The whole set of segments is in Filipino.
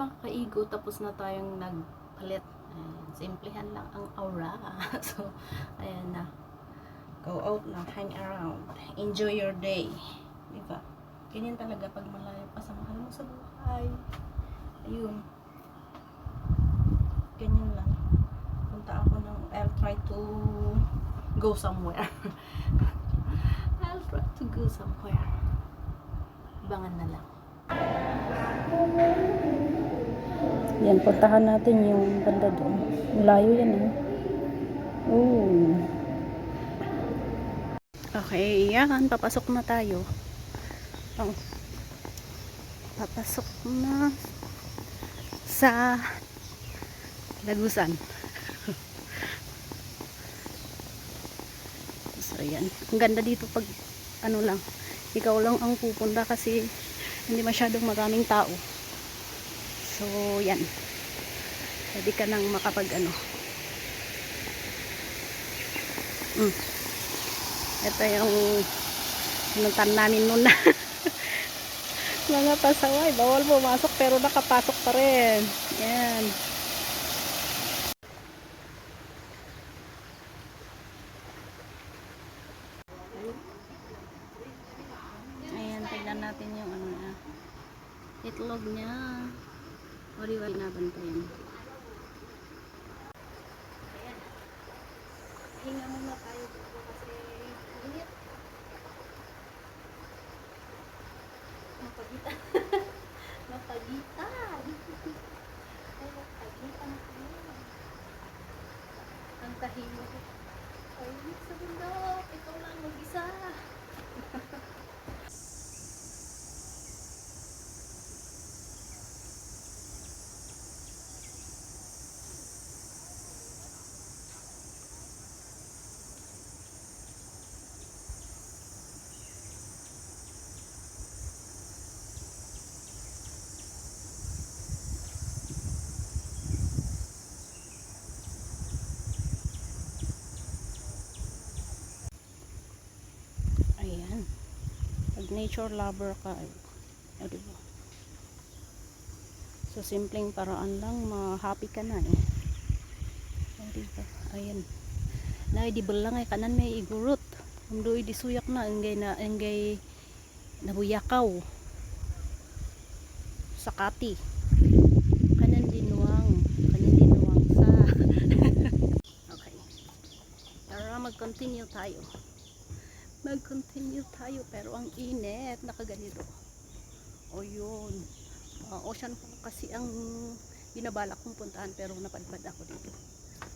makakaigo tapos na tayong nagpalit. Ayan, simplihan lang ang aura. So, ayan na. Go out na, hang around. Enjoy your day. Diba? Ganyan talaga pag malayo pa sa mahal mo sa buhay. Ayun. Ganyan lang. Punta ako ng, I'll try to go somewhere. I'll try to go somewhere. Abangan na lang. Yan, puntahan natin yung banda doon. Layo yan eh. Oh. Okay, yan. Papasok na tayo. Oh. Papasok na sa Lagusan. So, yan. Ang ganda dito pag ano lang, ikaw lang ang pupunta kasi hindi masyadong maraming tao. So, yan. Pwede ka nang makapag ano. Ito yung pinuntan namin noon na mga pasaway. Bawal pumasok pero nakapasok pa rin. Yan. Ayan, tignan natin yung ano na. Itlog niya. O diba, binabantayan. Ayan. Hinga muna tayo dito kasi init. Mapagitan. Mapagitan. Ay, mapagitan tayo. Ang tahimik. Ay, sa bundok. Ikaw lang mag-isa. Ayan. Pag nature lover ka, o diba? So, simpleng paraan lang, ma-happy ka na eh. O diba? Ayan. Na di belang ay kanan may igurot. Umdoy di suyak na, enggay nabuyakaw. Sakati. Kanan dinuang sa. Okay. Tara, mag-continue tayo. Mag-continue tayo pero ang init, nakaganito. O yun. Ocean Park kasi ang binabalak kong puntahan pero napadpad ako dito.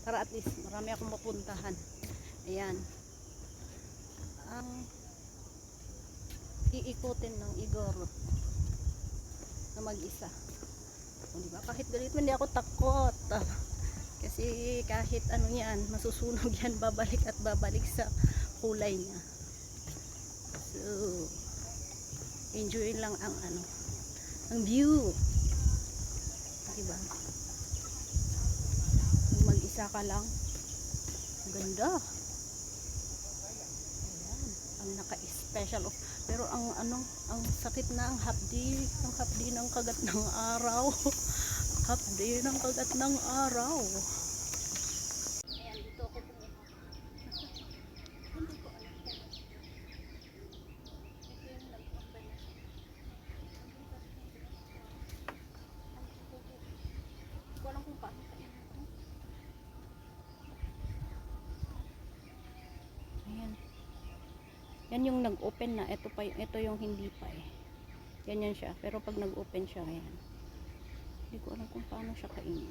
Para at least marami akong mapuntahan. Ayan. Ang iikutin ng Igor na mag-isa. O diba? Kahit ganito hindi ako takot. Kasi kahit ano yan, masusunog yan, babalik at babalik sa kulay niya. So, enjoy lang ang ano, ang view. Diba? Kung mag-isa ka lang, ganda. Ayan, ang naka-special of. Pero ang ano, ang sakit na ang hapdi ng kagat ng araw. Hapdi ng kagat ng araw. Ayan, dito ako pumunta. Hindi ko alam kung ito yung nag-open na siya. Hindi ko alam kung paano kayo. Ayan. Yan yung nag-open na. Ito yung hindi pa eh. Ganyan siya. Pero pag nag-open siya, ayan. Hindi ko alam kung paano siya kainin.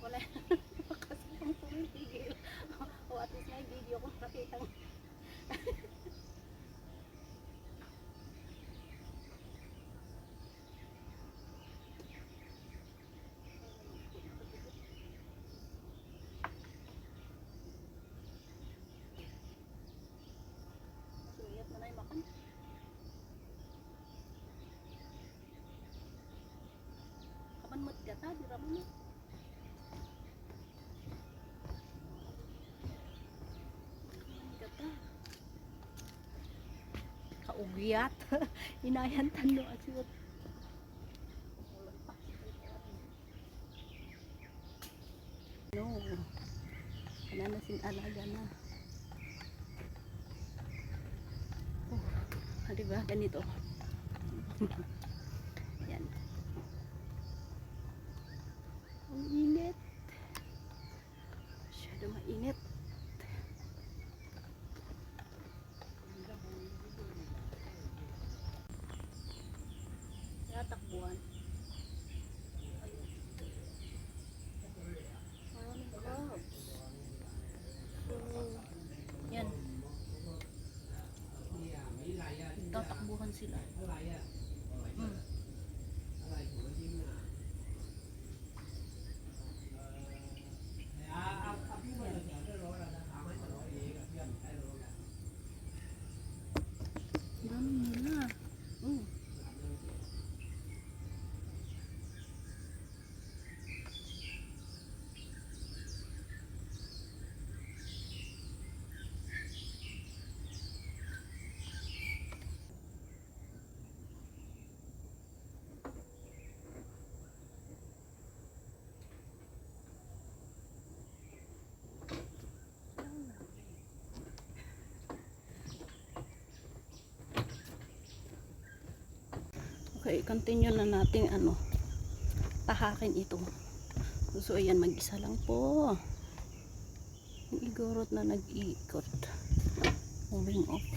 Wala. Kasi kung pumipigil. O at least may video kung nakita mo. Suyat na na yung makan. Kapan mo't gata, di raman mo. ugyat. Inayan tando asyot. No. Wala na sin alaga na. Oh, diba? Ganito. Yan. Ang init. Masyado mainit. Takbuhan. Maraming crabs. So, yan. Tatakbuhan sila. Dami nila. Okay, continue na natin tahakin ito. So ayan, mag-isa lang po. Yung igorot na nag-iikot. Moving off.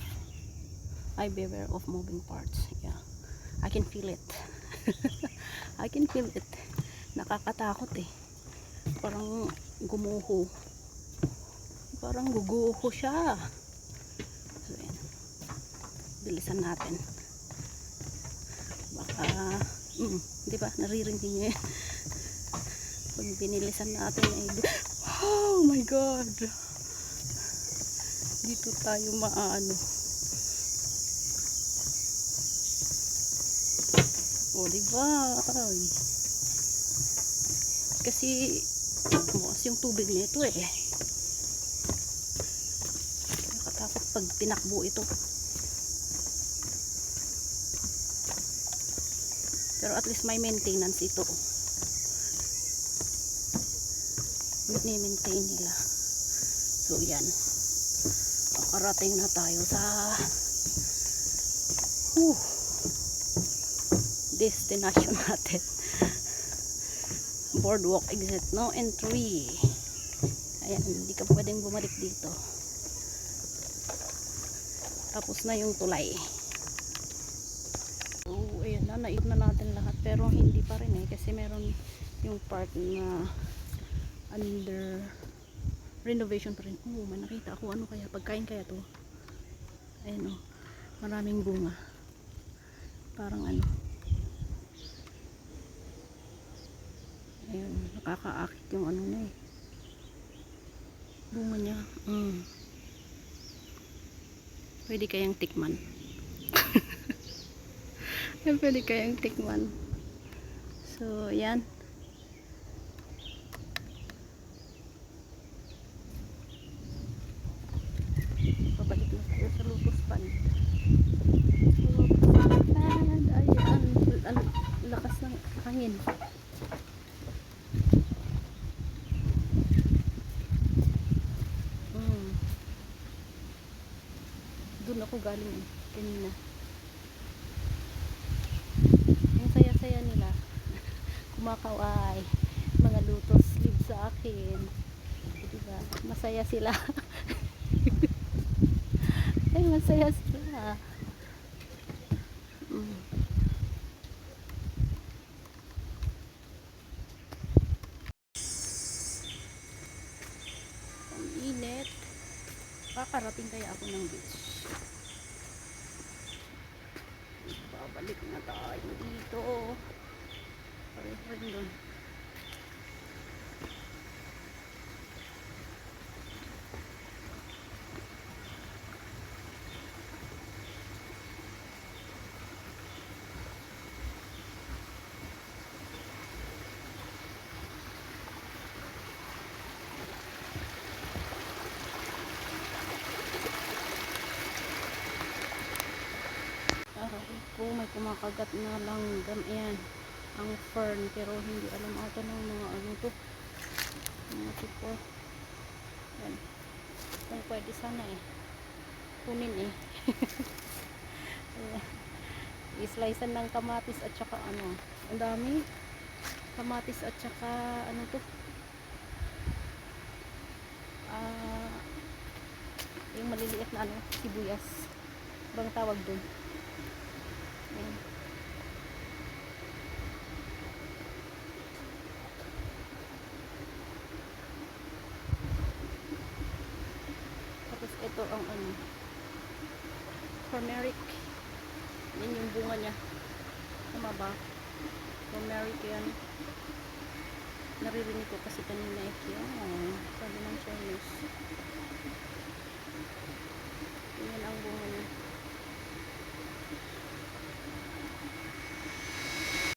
I beware of moving parts. Yeah. I can feel it. I can feel it. Nakakatakot eh. Parang gumuho. Parang guguho siya. So ayan. Bilisan natin. Baka, di ba, naririnig niyo eh. Pag binilisan natin ay, oh my god, dito tayo maano. O, di ba? Kasi, bukas yung tubig nito eh. Nakatakot pag tinakbo ito. Pero at least may maintenance ito. Maintain nila. So yan. Nakarating na tayo sa destination natin. Boardwalk exit. No entry. Ayan. Hindi ka pwedeng bumalik dito. Tapos na yung tulay. Ayan na, naikot na natin lahat pero hindi pa rin eh kasi meron yung part na under renovation pa rin. May nakita ako ano kaya, pagkain kaya to. Ayan maraming bunga, parang ayan, nakakaakit yung na eh bunga niya. Pwede kayang tikman. Pwede kayang tikman. So, yan. Pabalik na tayo sa Lotus Pond. Lotus Pond. Ayan. Lakas ng hangin. Doon ako galing kanina. Saya nila kumakaway mga lotus leaves sa akin, diba? Masaya sila. Ay, masaya sila. Ang init. Kakarating kaya ako ng beach. Babalik na tayo dito. Pareho rin doon. kumakagat na langgam. Ayan, ang fern, pero hindi alam ata ng mga ano to, mga tipo. Ayan, kung pwede sana eh kunin eh. Ayan, i-slicean ng kamatis at saka ano, ang dami kamatis at saka ano to, yung maliliit na ano, sibuyas bang tawag dun. Ayan. Tapos ito ang ano, turmeric. Yan yung bunga niya. Tama ba? Turmeric yan. Naririnig ko kasi kanina eh. Yan. Sabi ng Chinese.